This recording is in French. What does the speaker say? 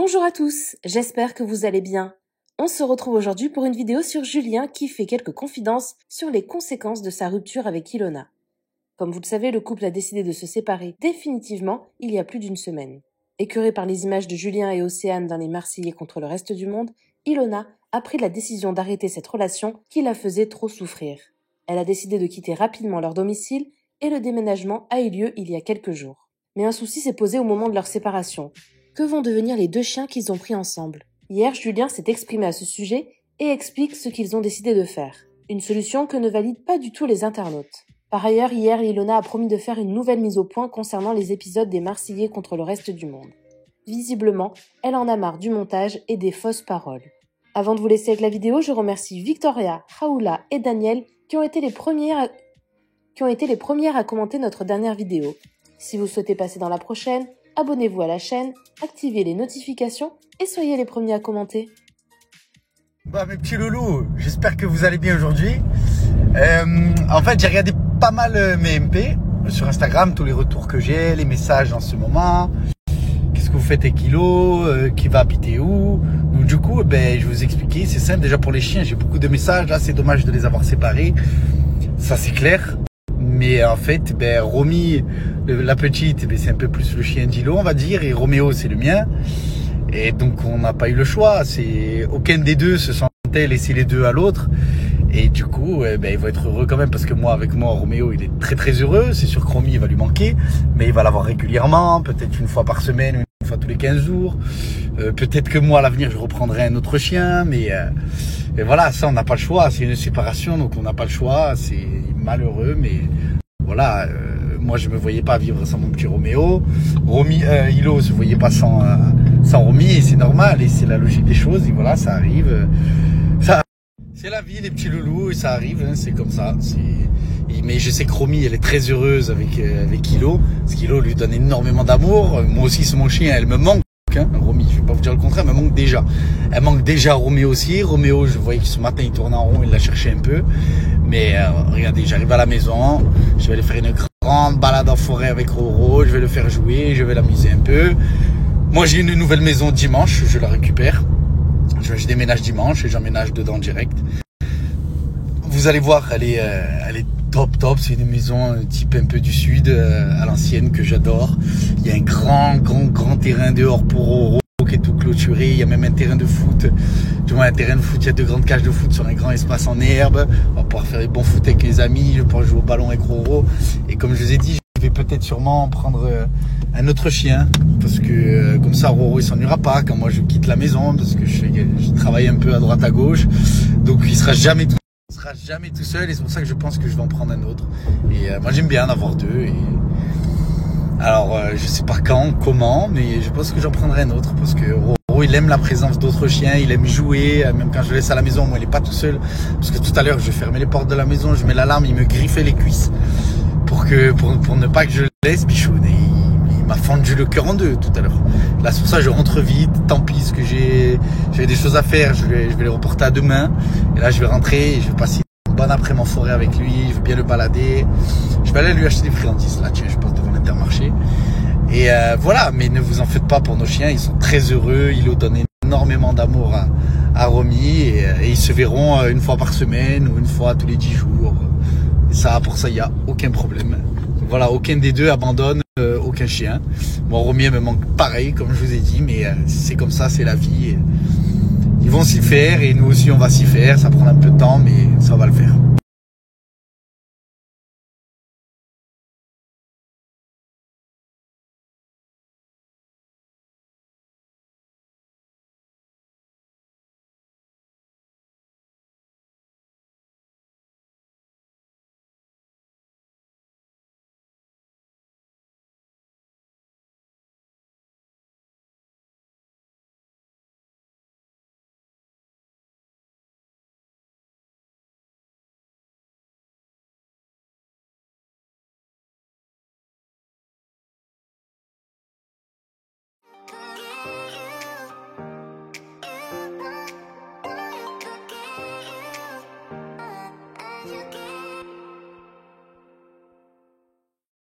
Bonjour à tous, j'espère que vous allez bien. On se retrouve aujourd'hui pour une vidéo sur Julien qui fait quelques confidences sur les conséquences de sa rupture avec Ilona. Comme vous le savez, le couple a décidé de se séparer définitivement il y a plus d'une semaine. Écœurée par les images de Julien et Océane dans les Marseillais contre le reste du monde, Ilona a pris la décision d'arrêter cette relation qui la faisait trop souffrir. Elle a décidé de quitter rapidement leur domicile et le déménagement a eu lieu il y a quelques jours. Mais un souci s'est posé au moment de leur séparation. Que vont devenir les deux chiens qu'ils ont pris ensemble? Hier, Julien s'est exprimé à ce sujet et explique ce qu'ils ont décidé de faire. Une solution que ne valident pas du tout les internautes. Par ailleurs, hier, Ilona a promis de faire une nouvelle mise au point concernant les épisodes des Marseillais contre le reste du monde. Visiblement, elle en a marre du montage et des fausses paroles. Avant de vous laisser avec la vidéo, je remercie Victoria, Raoula et Daniel qui ont été les premières à commenter notre dernière vidéo. Si vous souhaitez passer dans la prochaine, abonnez-vous à la chaîne, activez les notifications et soyez les premiers à commenter. Mes petits loulous, j'espère que vous allez bien aujourd'hui. En fait, j'ai regardé pas mal mes MP sur Instagram, tous les retours que j'ai, les messages en ce moment. Qu'est-ce que vous faites avec Kilo, qui va habiter où? Donc du coup, je vais vous expliquer. C'est simple, déjà pour les chiens, j'ai beaucoup de messages. Là, c'est dommage de les avoir séparés. Ça, c'est clair. Mais en fait, Romy, la petite, c'est un peu plus le chien d'Ilo, on va dire. Et Roméo, c'est le mien. Et donc, on n'a pas eu le choix. Aucun des deux se sentait laisser les deux à l'autre. Et du coup, il va être heureux quand même. Parce que avec moi, Roméo, il est très très heureux. C'est sûr que Romy, il va lui manquer. Mais il va l'avoir régulièrement. Peut-être une fois par semaine, une fois tous les 15 jours. Peut-être que moi, à l'avenir, je reprendrai un autre chien. Mais voilà, ça, on n'a pas le choix. C'est une séparation, donc on n'a pas le choix. C'est malheureux, mais voilà. Moi, je me voyais pas vivre sans mon petit Roméo. Ilo se voyait pas sans Romy, et c'est normal, et c'est la logique des choses. Et voilà, ça arrive. C'est la vie, les petits loulous, et ça arrive. Hein, c'est comme ça. Mais je sais que Romy, elle est très heureuse avec Ilo, parce qu'Ilo lui donne énormément d'amour. Moi aussi, c'est mon chien, elle me manque. Romy, je vais pas vous dire le contraire, mais elle manque déjà. Elle manque déjà Roméo aussi. Roméo, je voyais que ce matin il tournait en rond, il l'a cherché un peu. Mais regardez, j'arrive à la maison, je vais aller faire une grande balade en forêt avec Roro, je vais le faire jouer, je vais l'amuser un peu. Moi, j'ai une nouvelle maison dimanche, je la récupère. Je déménage dimanche et j'emménage dedans direct. Vous allez voir, elle est top. C'est une maison type un peu du sud, à l'ancienne, que j'adore. Il y a un grand terrain dehors pour Roro qui est tout clôturé. Il y a même un terrain de foot. Du moins, un terrain de foot, il y a 2 grandes cages de foot sur un grand espace en herbe. On va pouvoir faire des bons foot avec les amis. Je vais pouvoir jouer au ballon avec Roro. Et comme je vous ai dit, je vais peut-être sûrement prendre un autre chien. Parce que comme ça, Roro, il s'ennuiera pas quand moi je quitte la maison. Parce que je travaille un peu à droite à gauche. Donc, il sera jamais tout seul, et c'est pour ça que je pense que je vais en prendre un autre. Et moi j'aime bien en avoir 2. Alors je sais pas quand, comment, mais je pense que j'en prendrai un autre parce que Roro, il aime la présence d'autres chiens, il aime jouer, même quand je le laisse à la maison, moi il est pas tout seul. Parce que tout à l'heure je fermais les portes de la maison, je mets l'alarme, il me griffait les cuisses pour ne pas que je le laisse, bichoune. Et il m'a fendu le cœur en deux tout à l'heure. Là c'est pour ça que je rentre vite, tant pis, parce que j'ai des choses à faire, je vais les reporter à demain. Et là je vais rentrer et je vais passer une bonne après-midi en forêt avec lui, je vais bien le balader. Je vais aller lui acheter des friandises là, tiens, je passe devant l'Intermarché. Et voilà, mais ne vous en faites pas pour nos chiens, ils sont très heureux, ils leur donnent énormément d'amour à Romy, et ils se verront une fois par semaine ou une fois tous les 10 jours. Et ça, pour ça, il n'y a aucun problème. Donc voilà, aucun des deux abandonne aucun chien. Moi, Romy me manque pareil, comme je vous ai dit, mais c'est comme ça, c'est la vie. Et ils vont s'y faire et nous aussi, on va s'y faire. Ça prend un peu de temps, mais ça va le faire. You